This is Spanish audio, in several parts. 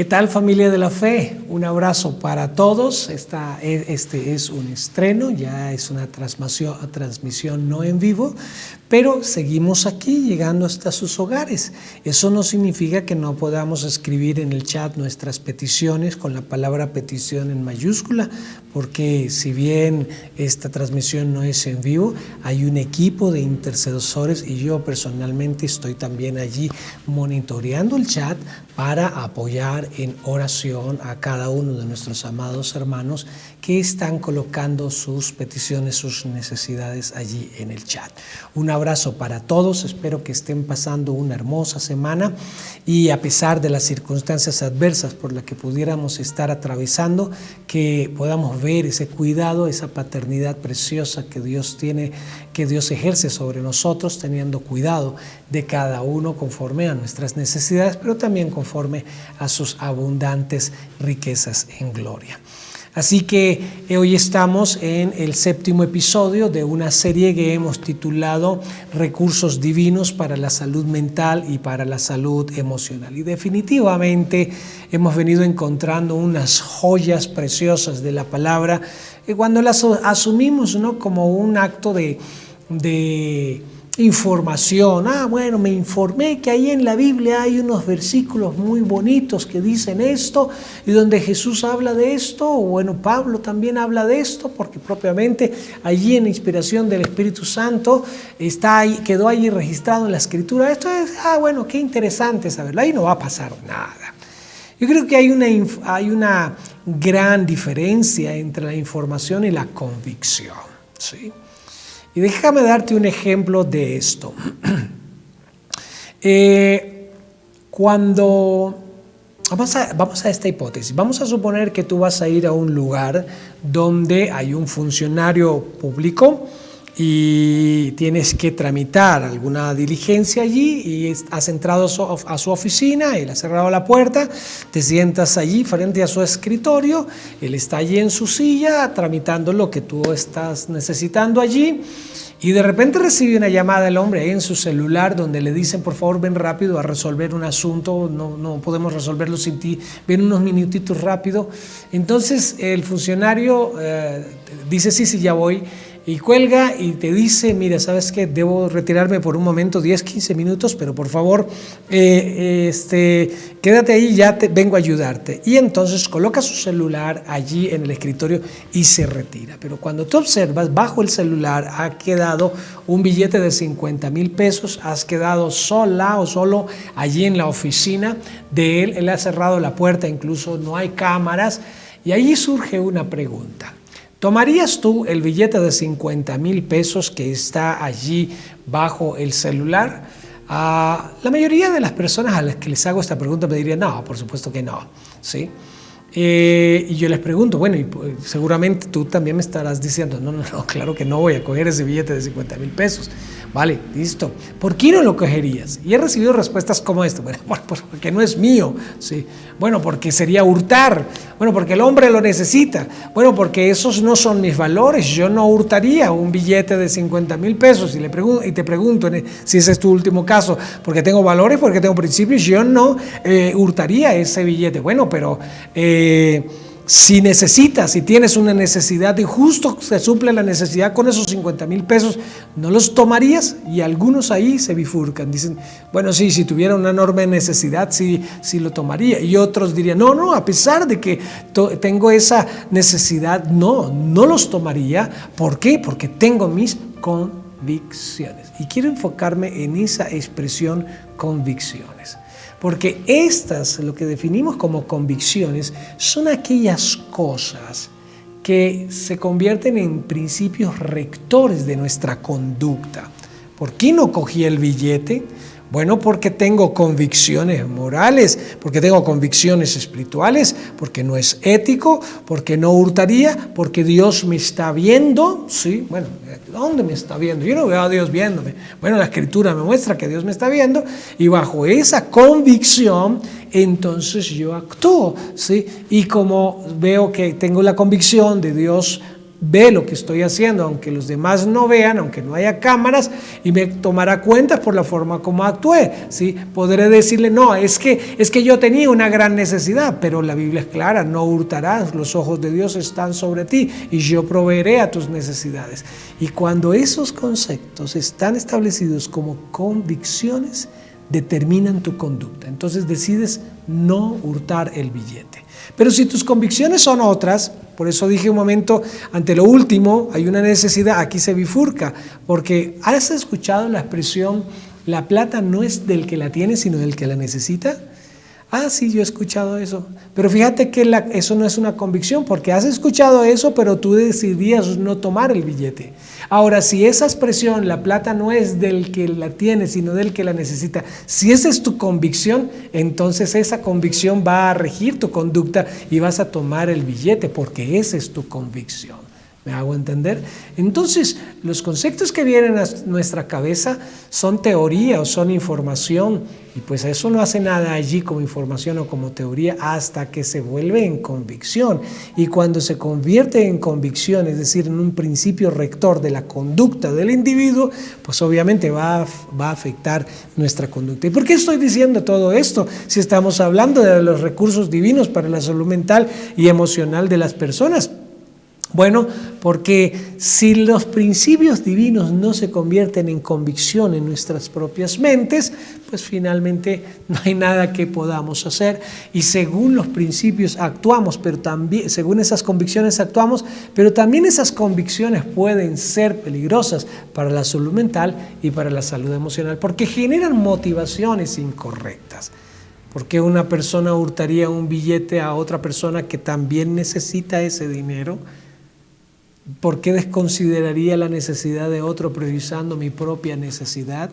¿Qué tal, familia de la fe? Un abrazo para todos. Este es un estreno, ya es una transmisión no en vivo, pero seguimos aquí llegando hasta sus hogares. Eso no significa que no podamos escribir en el chat nuestras peticiones con la palabra petición en mayúscula, porque si bien esta transmisión no es en vivo, hay un equipo de intercesores y yo personalmente estoy también allí monitoreando el chat para apoyar en oración a cada uno de nuestros amados hermanos que están colocando sus peticiones, sus necesidades allí en el chat. Un abrazo para todos, espero que estén pasando una hermosa semana y a pesar de las circunstancias adversas por las que pudiéramos estar atravesando, que podamos ver ese cuidado, esa paternidad preciosa que Dios tiene, que Dios ejerce sobre nosotros, teniendo cuidado de cada uno conforme a nuestras necesidades, pero también conforme a sus abundantes riquezas en gloria. Así que hoy estamos en el 7º episodio de una serie que hemos titulado Recursos Divinos para la Salud Mental y para la Salud Emocional. Y definitivamente hemos venido encontrando unas joyas preciosas de la palabra que cuando las asumimos, ¿no?, como un acto de información. Bueno, me informé que ahí en la Biblia hay unos versículos muy bonitos que dicen esto y donde Jesús habla de esto, o bueno, Pablo también habla de esto, porque propiamente allí en la inspiración del Espíritu Santo quedó allí registrado en la Escritura. Esto es, bueno, qué interesante saberlo. Ahí no va a pasar nada. Yo creo que hay una gran diferencia entre la información y la convicción, ¿sí? Y déjame darte un ejemplo de esto. Vamos a esta hipótesis. Vamos a suponer que tú vas a ir a un lugar donde hay un funcionario público y tienes que tramitar alguna diligencia allí y has entrado a su oficina, él ha cerrado la puerta, te sientas allí frente a su escritorio, él está allí en su silla tramitando lo que tú estás necesitando allí y de repente recibe una llamada del hombre ahí en su celular donde le dicen: por favor, ven rápido a resolver un asunto, no podemos resolverlo sin ti, ven unos minutitos rápido. Entonces el funcionario dice: sí, ya voy. Y cuelga y te dice: mira, ¿sabes qué? Debo retirarme por un momento, 10, 15 minutos, pero por favor, quédate ahí, vengo a ayudarte. Y entonces coloca su celular allí en el escritorio y se retira. Pero cuando tú observas, bajo el celular ha quedado un billete de 50,000 pesos, has quedado sola o solo allí en la oficina de él ha cerrado la puerta, incluso no hay cámaras, y allí surge una pregunta. ¿Tomarías tú el billete de 50,000 pesos que está allí bajo el celular? La mayoría de las personas a las que les hago esta pregunta me dirían: no, por supuesto que no, ¿sí? Y yo les pregunto: bueno, y seguramente tú también me estarás diciendo: no, claro que no voy a coger ese billete de 50,000 pesos. Vale, listo. ¿Por qué no lo cogerías? Y he recibido respuestas como esta: bueno, porque no es mío, ¿sí? Bueno, porque sería hurtar. Bueno, porque el hombre lo necesita. Bueno, porque esos no son mis valores. Yo no hurtaría un billete de 50,000 pesos. Y te pregunto si ese es tu último caso: porque tengo valores, porque tengo principios. Yo no hurtaría ese billete. Bueno, pero si tienes una necesidad y justo se suple la necesidad con esos 50,000 pesos, ¿no los tomarías? Y algunos ahí se bifurcan, dicen: bueno, sí, si tuviera una enorme necesidad, sí lo tomaría. Y otros dirían: no, a pesar de que tengo esa necesidad, no los tomaría. ¿Por qué? Porque tengo mis convicciones. Y quiero enfocarme en esa expresión, convicciones. Porque lo que definimos como convicciones, son aquellas cosas que se convierten en principios rectores de nuestra conducta. ¿Por qué no cogí el billete? Bueno, porque tengo convicciones morales, porque tengo convicciones espirituales, porque no es ético, porque no hurtaría, porque Dios me está viendo, ¿sí? Bueno, ¿dónde me está viendo? Yo no veo a Dios viéndome. Bueno, la Escritura me muestra que Dios me está viendo y bajo esa convicción, entonces yo actúo, ¿sí? Y como veo que tengo la convicción de Dios ve lo que estoy haciendo, aunque los demás no vean, aunque no haya cámaras, y me tomará cuenta por la forma como actué, ¿sí? Podré decirle, no, es que yo tenía una gran necesidad, pero la Biblia es clara, no hurtarás, los ojos de Dios están sobre ti y yo proveeré a tus necesidades. Y cuando esos conceptos están establecidos como convicciones, determinan tu conducta. Entonces decides no hurtar el billete. Pero si tus convicciones son otras, por eso dije un momento, ante lo último hay una necesidad, aquí se bifurca, porque ¿has escuchado la expresión, la plata no es del que la tiene, sino del que la necesita? Ah, sí, yo he escuchado eso. Pero fíjate que eso no es una convicción, porque has escuchado eso, pero tú decidías no tomar el billete. Ahora, si esa expresión, la plata no es del que la tiene, sino del que la necesita, si esa es tu convicción, entonces esa convicción va a regir tu conducta y vas a tomar el billete, porque esa es tu convicción. ¿Me hago entender? Entonces, los conceptos que vienen a nuestra cabeza son teoría o son información, y pues eso no hace nada allí como información o como teoría hasta que se vuelve en convicción. Y cuando se convierte en convicción, es decir, en un principio rector de la conducta del individuo, pues obviamente va a afectar nuestra conducta. ¿Y por qué estoy diciendo todo esto? Si estamos hablando de los recursos divinos para la salud mental y emocional de las personas. Bueno, porque si los principios divinos no se convierten en convicción en nuestras propias mentes, pues finalmente no hay nada que podamos hacer. Y según los principios actuamos, pero también según esas convicciones actuamos, pero también esas convicciones pueden ser peligrosas para la salud mental y para la salud emocional, porque generan motivaciones incorrectas. ¿Por qué una persona hurtaría un billete a otra persona que también necesita ese dinero? ¿Por qué desconsideraría la necesidad de otro priorizando mi propia necesidad?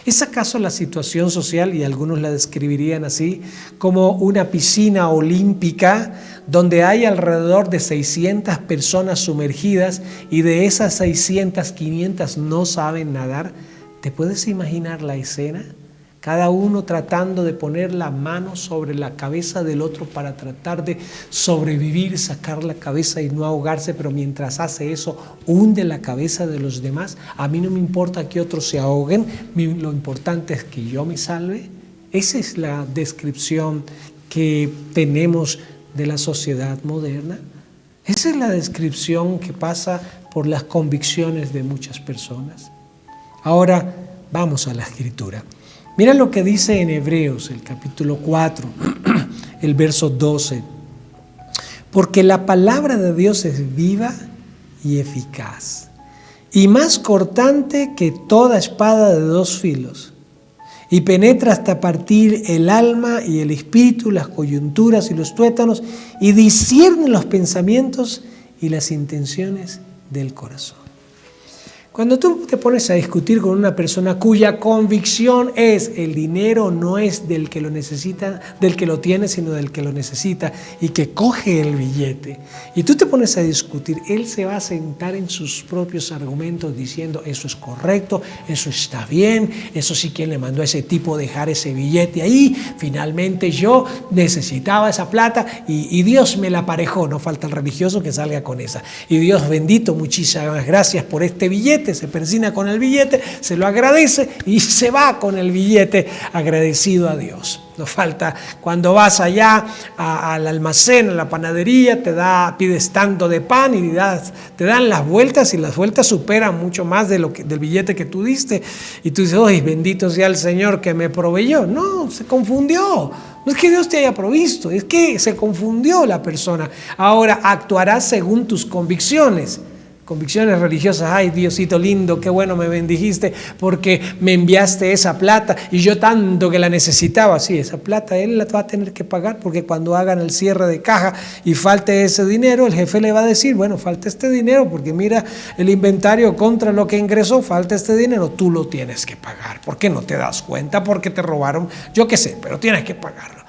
¿Es acaso la situación social, y algunos la describirían así, como una piscina olímpica donde hay alrededor de 600 personas sumergidas y de esas 600, 500 no saben nadar? ¿Te puedes imaginar la escena? Cada uno tratando de poner la mano sobre la cabeza del otro para tratar de sobrevivir, sacar la cabeza y no ahogarse, pero mientras hace eso, hunde la cabeza de los demás. A mí no me importa que otros se ahoguen, lo importante es que yo me salve. Esa es la descripción que tenemos de la sociedad moderna. Esa es la descripción que pasa por las convicciones de muchas personas. Ahora vamos a la Escritura. Mira lo que dice en Hebreos, el capítulo 4, el verso 12. Porque la palabra de Dios es viva y eficaz, y más cortante que toda espada de dos filos, y penetra hasta partir el alma y el espíritu, las coyunturas y los tuétanos, y discierne los pensamientos y las intenciones del corazón. Cuando tú te pones a discutir con una persona cuya convicción es el dinero no es del que lo necesita, del que lo tiene, sino del que lo necesita, y que coge el billete, y tú te pones a discutir, él se va a sentar en sus propios argumentos diciendo eso es correcto, eso está bien, eso sí, quien le mandó a ese tipo dejar ese billete ahí, finalmente yo necesitaba esa plata y Dios me la aparejó. No falta el religioso que salga con esa, y Dios bendito, muchísimas gracias por este billete. Se persina con el billete, se lo agradece y se va con el billete agradecido a Dios. No falta cuando vas allá al almacén, a la panadería, pides tanto de pan y te dan las vueltas, y las vueltas superan mucho más del billete que tú diste, y tú dices, ¡ay, bendito sea el Señor que me proveyó! No, se confundió. No es que Dios te haya provisto, es que se confundió la persona. Ahora actuarás según tus convicciones. Convicciones religiosas, ay Diosito lindo, qué bueno me bendijiste porque me enviaste esa plata y yo tanto que la necesitaba. Sí, esa plata él la va a tener que pagar, porque cuando hagan el cierre de caja y falte ese dinero, el jefe le va a decir, bueno, falta este dinero porque mira el inventario contra lo que ingresó, falta este dinero, tú lo tienes que pagar. ¿Por qué no te das cuenta? Porque te robaron, yo qué sé, pero tienes que pagarlo.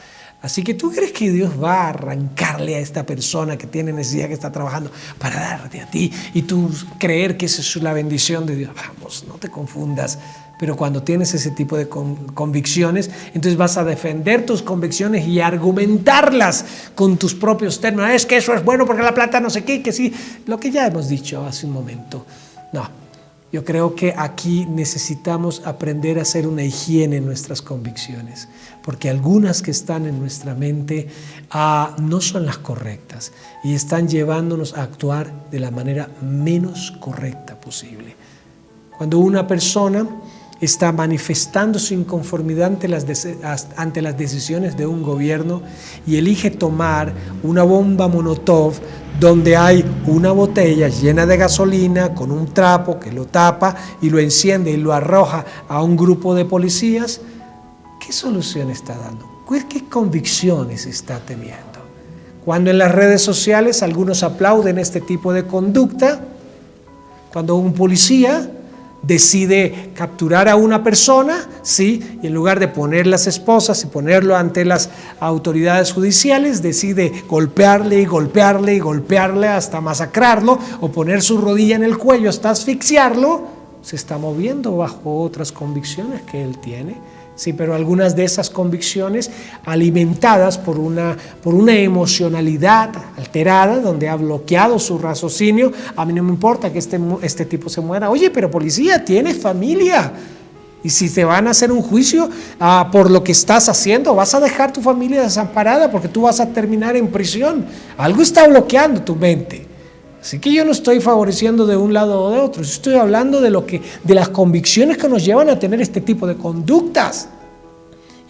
Así que tú crees que Dios va a arrancarle a esta persona que tiene necesidad, que está trabajando, para darte a ti, y tú creer que esa es la bendición de Dios. Vamos, no te confundas. Pero cuando tienes ese tipo de convicciones, entonces vas a defender tus convicciones y argumentarlas con tus propios términos. Es que eso es bueno porque la plata no sé qué, que sí, lo que ya hemos dicho hace un momento. No, yo creo que aquí necesitamos aprender a hacer una higiene en nuestras convicciones, porque algunas que están en nuestra mente no son las correctas y están llevándonos a actuar de la manera menos correcta posible. Cuando una persona está manifestando su inconformidad ante las decisiones de un gobierno y elige tomar una bomba Molotov donde hay una botella llena de gasolina con un trapo que lo tapa y lo enciende y lo arroja a un grupo de policías, ¿qué solución está dando? ¿Qué convicciones está teniendo? Cuando en las redes sociales algunos aplauden este tipo de conducta, cuando un policía decide capturar a una persona, ¿sí? Y en lugar de poner las esposas y ponerlo ante las autoridades judiciales, decide golpearle y golpearle y golpearle hasta masacrarlo o poner su rodilla en el cuello hasta asfixiarlo, se está moviendo bajo otras convicciones que él tiene. Sí, pero algunas de esas convicciones alimentadas por una emocionalidad alterada, donde ha bloqueado su raciocinio. A mí no me importa que este tipo se muera. Oye, pero policía, tienes familia. Y si te van a hacer un juicio por lo que estás haciendo, vas a dejar tu familia desamparada porque tú vas a terminar en prisión. Algo está bloqueando tu mente. Así que yo no estoy favoreciendo de un lado o de otro, estoy hablando de las convicciones que nos llevan a tener este tipo de conductas.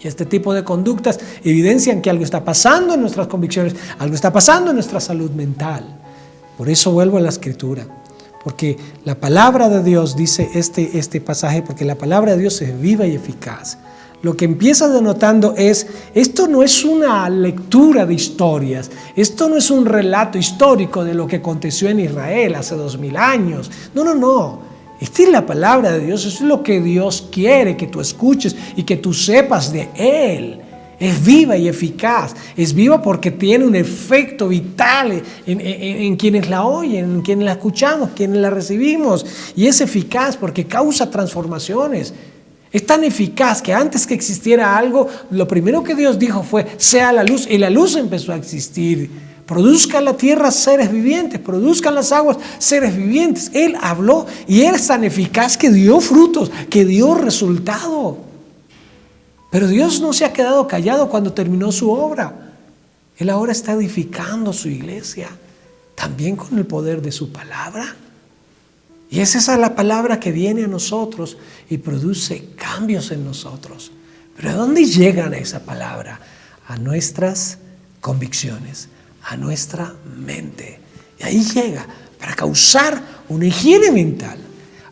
Y este tipo de conductas evidencian que algo está pasando en nuestras convicciones, algo está pasando en nuestra salud mental. Por eso vuelvo a la Escritura, porque la palabra de Dios dice este pasaje, porque la palabra de Dios es viva y eficaz. Lo que empieza denotando es, esto no es una lectura de historias, esto no es un relato histórico de lo que aconteció en Israel hace 2000 años. No. Esta es la palabra de Dios, eso es lo que Dios quiere que tú escuches y que tú sepas de Él. Es viva y eficaz, es viva porque tiene un efecto vital en quienes la oyen, en quienes la escuchamos, quienes la recibimos. Y es eficaz porque causa transformaciones. Es tan eficaz que antes que existiera algo, lo primero que Dios dijo fue, sea la luz, y la luz empezó a existir. Produzca la tierra seres vivientes, produzcan las aguas seres vivientes. Él habló y era tan eficaz que dio frutos, que dio resultado. Pero Dios no se ha quedado callado cuando terminó su obra. Él ahora está edificando su iglesia, también con el poder de su palabra. Y es esa la palabra que viene a nosotros y produce cambios en nosotros. Pero ¿a dónde llegan a esa palabra? A nuestras convicciones, a nuestra mente. Y ahí llega para causar una higiene mental.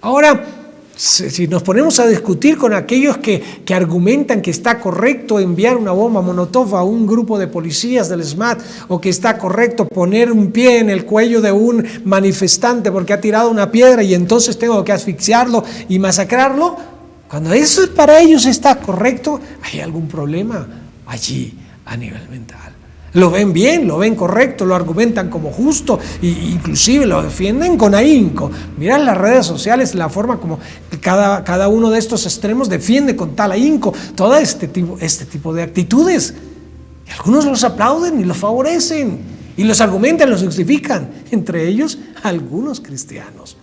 Ahora, si nos ponemos a discutir con aquellos que argumentan que está correcto enviar una bomba Molotov a un grupo de policías del SMAT, o que está correcto poner un pie en el cuello de un manifestante porque ha tirado una piedra y entonces tengo que asfixiarlo y masacrarlo, cuando eso para ellos está correcto, hay algún problema allí a nivel mental. Lo ven bien, lo ven correcto, lo argumentan como justo e inclusive lo defienden con ahínco. Mirad las redes sociales, la forma como cada uno de estos extremos defiende con tal ahínco todo este tipo de actitudes. Y algunos los aplauden y los favorecen y los argumentan, los justifican, entre ellos algunos cristianos.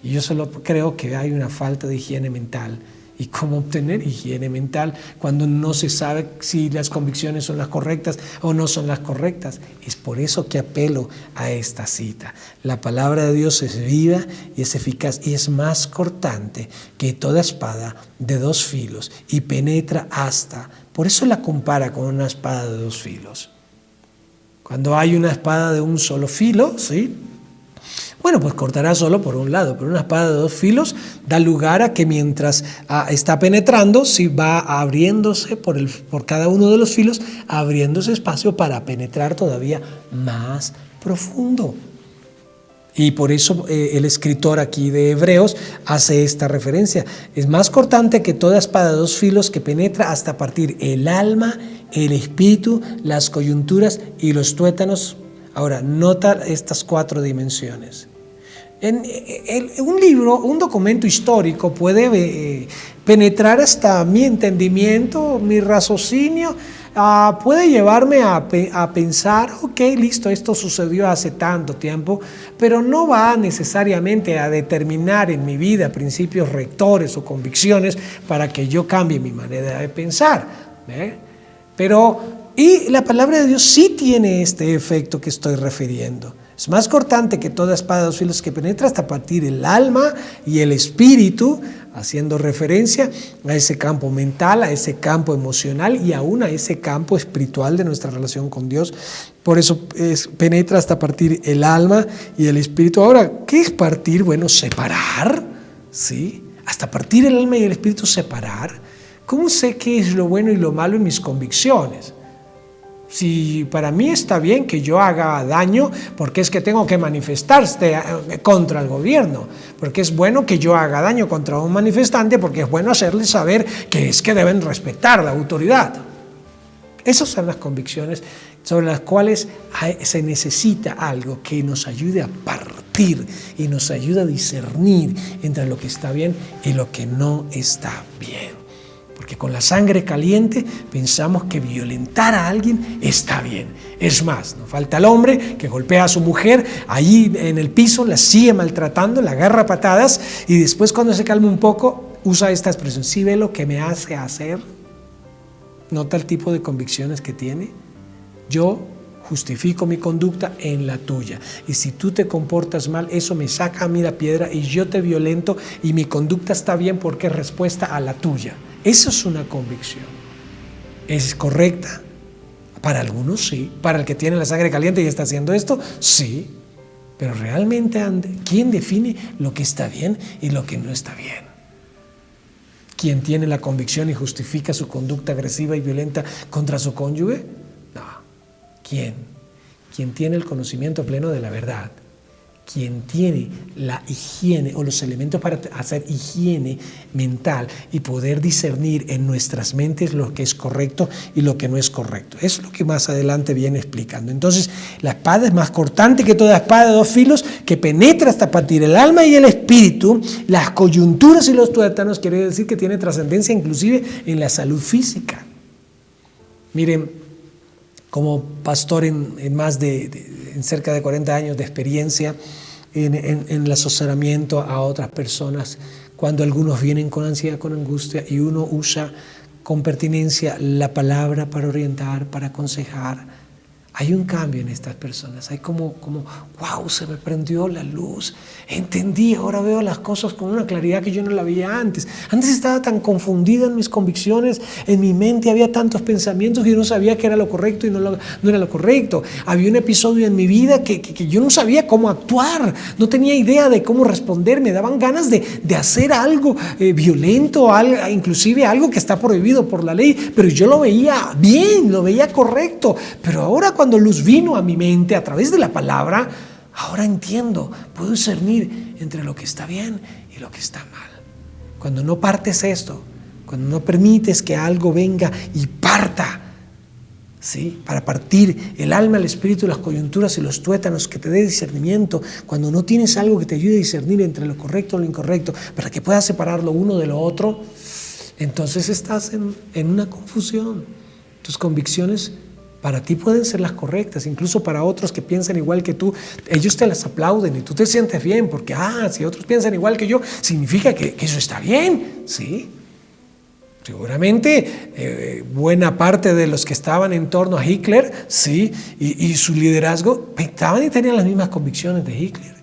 Y yo solo creo que hay una falta de higiene mental. ¿Y cómo obtener higiene mental cuando no se sabe si las convicciones son las correctas o no son las correctas? Es por eso que apelo a esta cita. La palabra de Dios es viva y es eficaz y es más cortante que toda espada de 2 filos y penetra hasta. Por eso la compara con una espada de 2 filos. Cuando hay una espada de un solo filo, ¿sí? Bueno, pues cortará solo por un lado, pero una espada de 2 filos da lugar a que mientras está penetrando, sí va abriéndose por cada uno de los filos, abriéndose espacio para penetrar todavía más profundo. Y por eso el escritor aquí de Hebreos hace esta referencia. Es más cortante que toda espada de dos filos, que penetra hasta partir el alma, el espíritu, las coyunturas y los tuétanos. Ahora, nota estas 4 dimensiones. Un libro, un documento histórico puede penetrar hasta mi entendimiento, mi raciocinio. Puede llevarme a pensar, ok, listo, esto sucedió hace tanto tiempo, pero no va necesariamente a determinar en mi vida principios rectores o convicciones para que yo cambie mi manera de pensar. Y la palabra de Dios sí tiene este efecto que estoy refiriendo. Es más cortante que toda espada de dos filos, que penetra hasta partir el alma y el espíritu, haciendo referencia a ese campo mental, a ese campo emocional y aún a ese campo espiritual de nuestra relación con Dios. Por eso penetra hasta partir el alma y el espíritu. Ahora, ¿qué es partir? Bueno, separar, ¿sí? Hasta partir el alma y el espíritu, separar. ¿Cómo sé qué es lo bueno y lo malo en mis convicciones? Si para mí está bien que yo haga daño, porque es que tengo que manifestarse contra el gobierno, porque es bueno que yo haga daño contra un manifestante, porque es bueno hacerles saber que es que deben respetar la autoridad. Esas son las convicciones sobre las cuales se necesita algo que nos ayude a partir y nos ayude a discernir entre lo que está bien y lo que no está bien. Porque con la sangre caliente pensamos que violentar a alguien está bien. Es más, no falta el hombre que golpea a su mujer allí en el piso, la sigue maltratando, la agarra a patadas y después, cuando se calma un poco, usa esta expresión: ¿sí ve lo que me hace hacer? ¿Nota el tipo de convicciones que tiene? Yo justifico mi conducta en la tuya, y si tú te comportas mal, eso me saca a mí la piedra y yo te violento, y mi conducta está bien porque es respuesta a la tuya. Eso es una convicción. ¿Es correcta? Para algunos sí. Para el que tiene la sangre caliente y está haciendo esto, sí. Pero realmente, ¿quién define lo que está bien y lo que no está bien? ¿Quién tiene la convicción y justifica su conducta agresiva y violenta contra su cónyuge? No. ¿Quién? Quien tiene el conocimiento pleno de la verdad. Quien tiene la higiene o los elementos para hacer higiene mental y poder discernir en nuestras mentes lo que es correcto y lo que no es correcto. Eso es lo que más adelante viene explicando. Entonces, la espada es más cortante que toda espada de dos filos, que penetra hasta partir el alma y el espíritu, las coyunturas y los tuétanos. Quiere decir que tiene trascendencia inclusive en la salud física. Miren, como pastor en cerca de 40 años de experiencia en el asesoramiento a otras personas, cuando algunos vienen con ansiedad, con angustia, y uno usa con pertinencia la palabra para orientar, para aconsejar, hay un cambio en estas personas. Hay como wow, se me prendió la luz, entendí, ahora veo las cosas con una claridad que yo no la veía antes. Antes estaba tan confundida en mis convicciones, en mi mente había tantos pensamientos que yo no sabía qué era lo correcto y no era lo correcto. Había un episodio en mi vida que yo no sabía cómo actuar, no tenía idea de cómo responder, me daban ganas de hacer algo violento, inclusive algo que está prohibido por la ley, pero yo lo veía bien, lo veía correcto. Pero ahora, cuando luz vino a mi mente a través de la palabra, ahora entiendo, puedo discernir entre lo que está bien y lo que está mal. Cuando no partes esto, cuando no permites que algo venga y parta, ¿sí? Para partir el alma, el espíritu, las coyunturas y los tuétanos, que te dé discernimiento, cuando no tienes algo que te ayude a discernir entre lo correcto y lo incorrecto, para que puedas separar lo uno de lo otro, entonces estás en una confusión. Tus convicciones para ti pueden ser las correctas, incluso para otros que piensan igual que tú, ellos te las aplauden y tú te sientes bien, porque si otros piensan igual que yo, significa que eso está bien, ¿sí? Seguramente buena parte de los que estaban en torno a Hitler, sí, y su liderazgo, pensaban y tenían las mismas convicciones de Hitler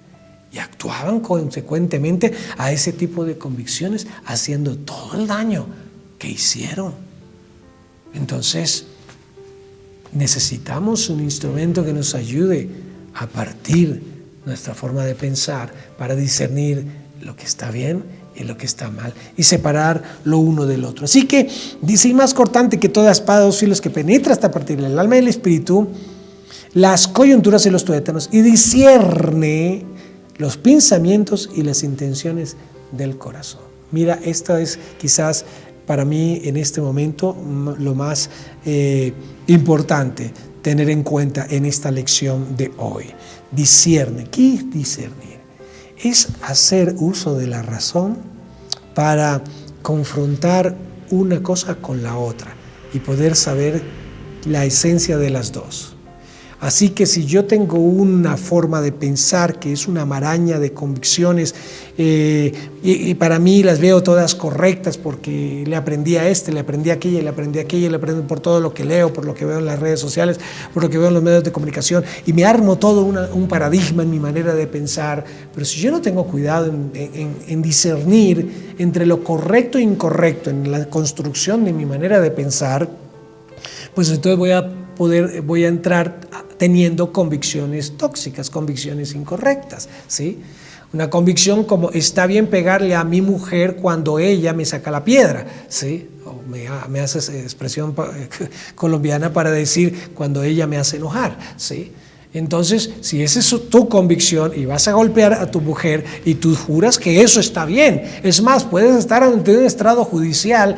y actuaban consecuentemente a ese tipo de convicciones, haciendo todo el daño que hicieron. Entonces, necesitamos un instrumento que nos ayude a partir nuestra forma de pensar para discernir lo que está bien y lo que está mal y separar lo uno del otro. Así que dice: y más cortante que toda espada de dos filos, que penetra hasta partir el alma y el espíritu, las coyunturas y los tuétanos, y discierne los pensamientos y las intenciones del corazón. Mira, esto es quizás para mí en este momento lo más importante tener en cuenta en esta lección de hoy. Discierne. ¿Qué es discernir? Es hacer uso de la razón para confrontar una cosa con la otra y poder saber la esencia de las dos. Así que si yo tengo una forma de pensar que es una maraña de convicciones y para mí las veo todas correctas porque le aprendí a le aprendí a aquella, le aprendí a aquella, le aprendí por todo lo que leo, por lo que veo en las redes sociales, por lo que veo en los medios de comunicación y me armo todo un paradigma en mi manera de pensar. Pero si yo no tengo cuidado en discernir entre lo correcto e incorrecto en la construcción de mi manera de pensar, pues entonces voy a entrar teniendo convicciones tóxicas, convicciones incorrectas, ¿sí? Una convicción como está bien pegarle a mi mujer cuando ella me saca la piedra, ¿sí? O me hace expresión colombiana para decir cuando ella me hace enojar, ¿sí? Entonces, si esa es tu convicción y vas a golpear a tu mujer y tú juras que eso está bien, es más, puedes estar ante un estrado judicial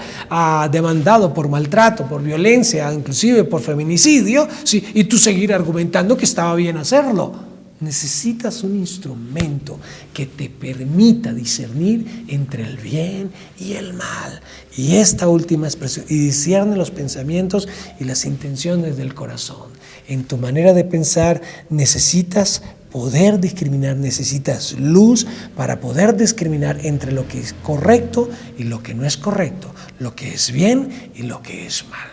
demandado por maltrato, por violencia, inclusive por feminicidio, ¿sí? Y tú seguir argumentando que estaba bien hacerlo. Necesitas un instrumento que te permita discernir entre el bien y el mal. Y esta última expresión, y discierne los pensamientos y las intenciones del corazón. En tu manera de pensar necesitas poder discriminar, necesitas luz para poder discriminar entre lo que es correcto y lo que no es correcto, lo que es bien y lo que es mal.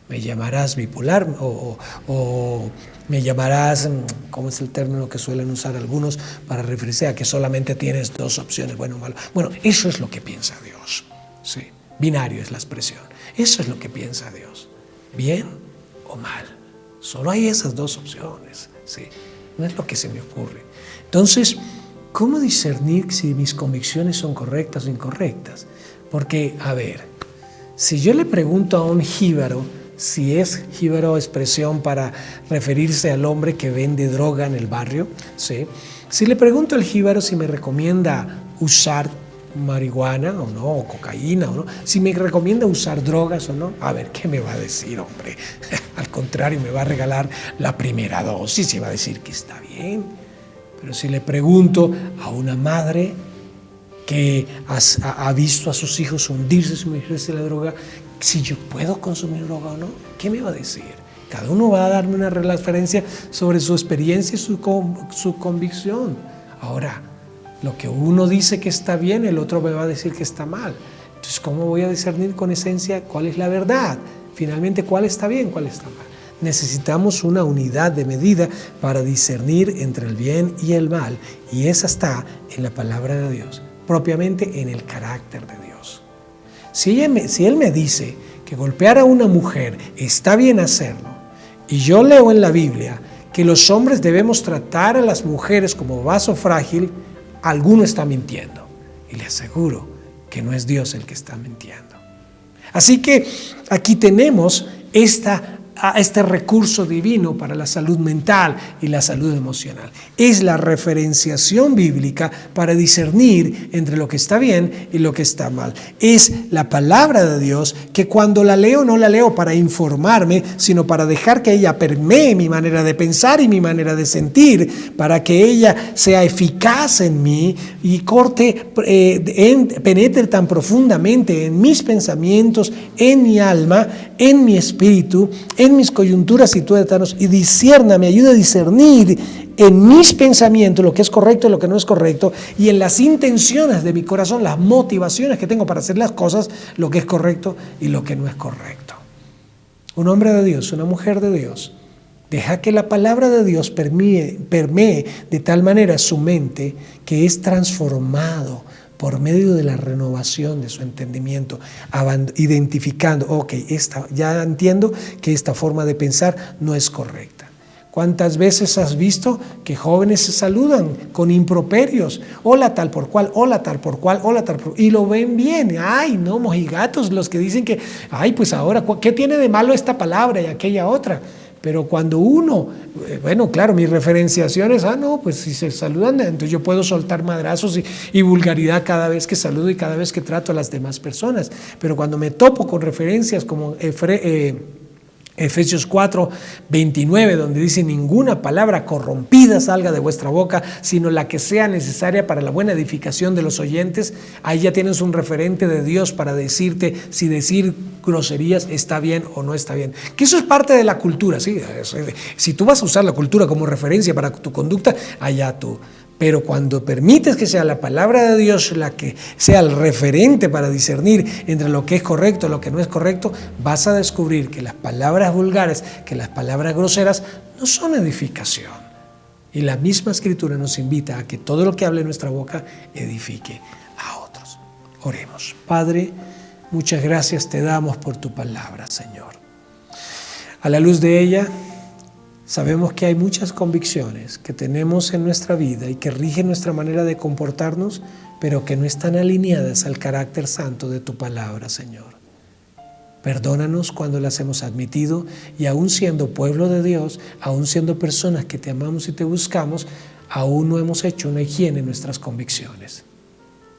Me llamarás bipolar o me llamarás, ¿cómo es el término que suelen usar algunos para referirse a que solamente tienes dos opciones, bueno o malo? Bueno, eso es lo que piensa Dios. Sí, binario es la expresión. Eso es lo que piensa Dios, bien o mal. Solo hay esas dos opciones, ¿sí? No es lo que se me ocurre. Entonces, ¿cómo discernir si mis convicciones son correctas o incorrectas? Porque, a ver, si yo le pregunto a un jíbaro, si es jíbaro expresión para referirse al hombre que vende droga en el barrio, ¿sí? Si le pregunto al jíbaro si me recomienda usar marihuana o no, o cocaína o no, si me recomienda usar drogas o no, a ver, ¿qué me va a decir, hombre? Al contrario, me va a regalar la primera dosis y va a decir que está bien. Pero si le pregunto a una madre que ha visto a sus hijos hundirse, sumergirse en la droga, si yo puedo consumir droga o no, ¿qué me va a decir? Cada uno va a darme una referencia sobre su experiencia y su convicción. Ahora, lo que uno dice que está bien, el otro me va a decir que está mal. Entonces, ¿cómo voy a discernir con esencia cuál es la verdad? Finalmente, ¿cuál está bien, cuál está mal? Necesitamos una unidad de medida para discernir entre el bien y el mal. Y esa está en la palabra de Dios, propiamente en el carácter de Dios. Si Él me dice que golpear a una mujer está bien hacerlo, y yo leo en la Biblia que los hombres debemos tratar a las mujeres como vaso frágil, alguno está mintiendo. Y le aseguro que no es Dios el que está mintiendo. Así que aquí tenemos este recurso divino para la salud mental y la salud emocional. Es la referenciación bíblica para discernir entre lo que está bien y lo que está mal. Es la palabra de Dios que cuando la leo no la leo para informarme, sino para dejar que ella permee mi manera de pensar y mi manera de sentir, para que ella sea eficaz en mí y penetre tan profundamente en mis pensamientos, en mi alma, en mi espíritu, en mis coyunturas y tuétanos, y me ayuda a discernir en mis pensamientos lo que es correcto y lo que no es correcto, y en las intenciones de mi corazón, las motivaciones que tengo para hacer las cosas, lo que es correcto y lo que no es correcto. Un hombre de Dios, una mujer de Dios, deja que la palabra de Dios permee de tal manera su mente que es transformado por medio de la renovación de su entendimiento, identificando, ya entiendo que esta forma de pensar no es correcta. ¿Cuántas veces has visto que jóvenes se saludan con improperios? Hola tal por cual, hola tal por cual, hola tal por cual, y lo ven bien. Ay, no, mojigatos los que dicen que, ay, pues ahora, ¿qué tiene de malo esta palabra y aquella otra? Pero cuando uno, bueno, claro, mi referenciación es, no, pues si se saludan, entonces yo puedo soltar madrazos y vulgaridad cada vez que saludo y cada vez que trato a las demás personas. Pero cuando me topo con referencias como Efesios 4, 29, donde dice: ninguna palabra corrompida salga de vuestra boca, sino la que sea necesaria para la buena edificación de los oyentes. Ahí ya tienes un referente de Dios para decirte si decir groserías está bien o no está bien. Que eso es parte de la cultura, ¿sí? Si tú vas a usar la cultura como referencia para tu conducta, allá tú. Pero cuando permites que sea la palabra de Dios la que sea el referente para discernir entre lo que es correcto y lo que no es correcto, vas a descubrir que las palabras vulgares, que las palabras groseras no son edificación. Y la misma Escritura nos invita a que todo lo que hable nuestra boca edifique a otros. Oremos. Padre, muchas gracias te damos por tu palabra, Señor. A la luz de ella, sabemos que hay muchas convicciones que tenemos en nuestra vida y que rigen nuestra manera de comportarnos, pero que no están alineadas al carácter santo de tu palabra, Señor. Perdónanos cuando las hemos admitido y aún siendo pueblo de Dios, aún siendo personas que te amamos y te buscamos, aún no hemos hecho una higiene en nuestras convicciones.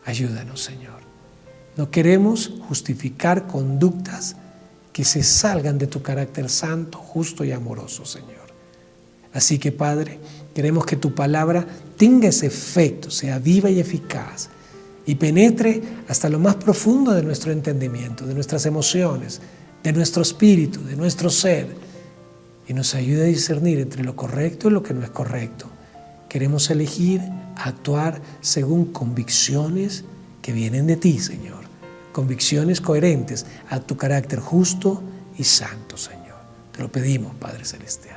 Ayúdanos, Señor. No queremos justificar conductas que se salgan de tu carácter santo, justo y amoroso, Señor. Así que, Padre, queremos que tu palabra tenga ese efecto, sea viva y eficaz y penetre hasta lo más profundo de nuestro entendimiento, de nuestras emociones, de nuestro espíritu, de nuestro ser, y nos ayude a discernir entre lo correcto y lo que no es correcto. Queremos elegir, actuar según convicciones que vienen de ti, Señor, convicciones coherentes a tu carácter justo y santo, Señor. Te lo pedimos, Padre Celestial.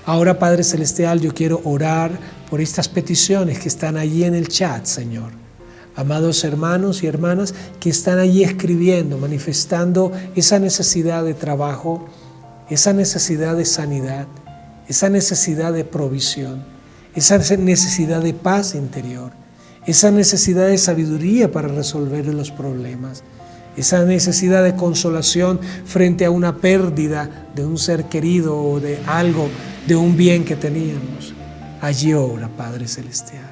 Ahora, Padre Celestial, yo quiero orar por estas peticiones que están allí en el chat, Señor. Amados hermanos y hermanas que están allí escribiendo, manifestando esa necesidad de trabajo, esa necesidad de sanidad, esa necesidad de provisión, esa necesidad de paz interior, esa necesidad de sabiduría para resolver los problemas, esa necesidad de consolación frente a una pérdida de un ser querido o de algo, de un bien que teníamos. Allí obra, Padre Celestial.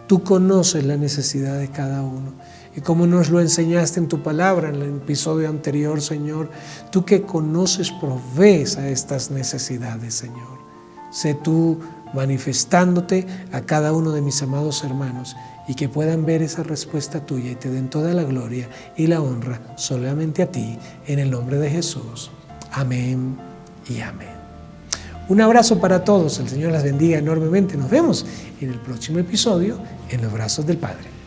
Tú conoces la necesidad de cada uno. Y como nos lo enseñaste en tu palabra en el episodio anterior, Señor, tú que conoces, provees a estas necesidades, Señor. Sé tú manifestándote a cada uno de mis amados hermanos y que puedan ver esa respuesta tuya y te den toda la gloria y la honra solamente a ti, en el nombre de Jesús. Amén y amén. Un abrazo para todos, el Señor las bendiga enormemente. Nos vemos en el próximo episodio en los brazos del Padre.